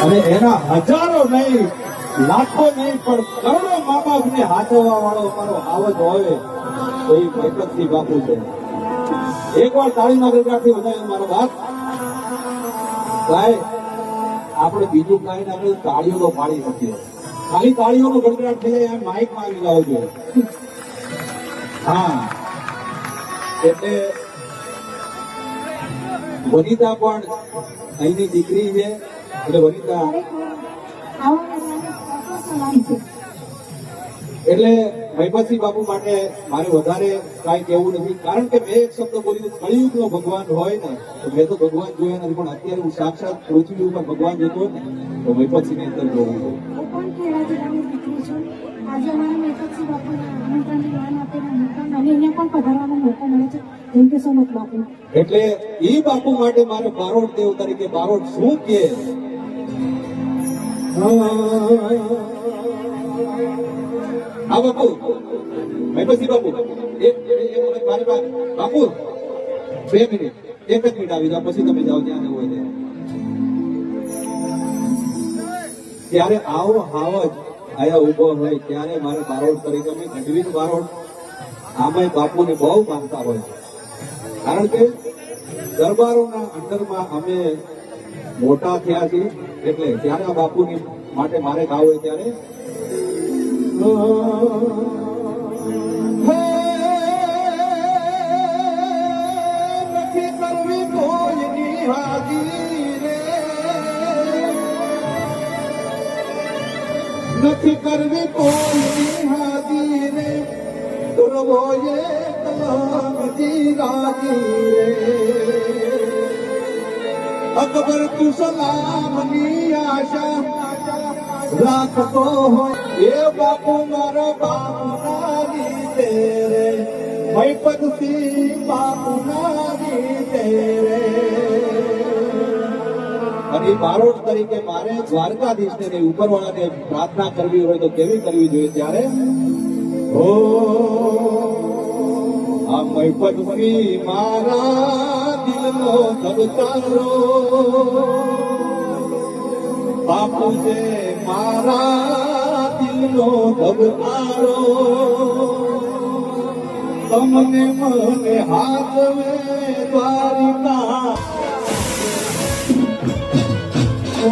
અને એના હજારો નહીં, લાખો નહીં, પણ કરોડો મા બાપને હાથવવા વાળો અમારો આવજ હોય તો એ મૈપતસિંહ બાપુ છે. એકવાર તાળીના ગરગાથી વધારે મારો બાપ સાહેબ, આપણે બીજું કાંઈ ના આપણે તાળીઓ તો પાડી શકીએ. ખાલી તાળીઓનો ગડગડાટ થઈ જાય એમ માઇકમાં આવી જાવ જોઈએ. હા, એટલે વનિતા પણ અહીંની દીકરી છે. એટલે વનિતા એટલે મૈપતસિંહ બાપુ માટે મારે વધારે કાંઈ કહેવું નથી, કારણ કે મેં એક શબ્દ બોલ્યું, કળિયુગનો ભગવાન હોય ને તો મેં તો ભગવાન જોયા નથી, પણ અત્યારે હું સાક્ષાત પૃથ્વી ઉપર ભગવાન જોતો હોય ને તો મૈપતસિંહ ની અંદર જોવું છું. આજે અમારા મૈપતસિંહ બાપુને આમંત્રણની માન આપીને અને અહીંયા પણ પધારવાનો મોકો મળે છે. થેન્ક યુ સો મચ બાપુ. એટલે ઈ બાપુ માટે મારે બારોટ દેવ તરીકે બારોટ શું કે હા બાપુ, મૈપતસિંહ બાપુ મારી પાસે બાપુ 2 મિનિટ, 1 જ મિનિટ આવી જાઓ, પછી તમે જાઓ જ્યાં જવું હોય ત્યારે. આવો હાવજ આયા ઉભો હોય ત્યારે મારે બારોટ તરીકે અમે ગઢવી બારોટ આમાં બાપુને બહુ માનતા હોય, કારણ કે દરબારોના અંદરમાં અમે મોટા થયા છીએ. એટલે ત્યારે આ બાપુની માટે મારે ગાવું હોય ત્યારે નથી કરવી કોઈની હાજી રે, નથી કરવી કોઈની હાજી રે, કરવો એ કલામજી રાજી રે. અકબર તું સલામની આશા રાખતો હોય એ બાપુ મારા બાપુના રીતે રે, મૈપતસિંહ બાપુના રીતે રે. અને બારોટ તરીકે મારે દ્વારકાધીશને ને ઉપરવાળાને પ્રાર્થના કરવી હોય તો કેવી કરવી જોઈએ ત્યારે ઓ આ મૈપતસિંહ મારા દિલનો ધબકારો, બાપુ છે મારા દિલનો ધબકારો, તમને મને હાથ મેં દ્વારિકા ઓ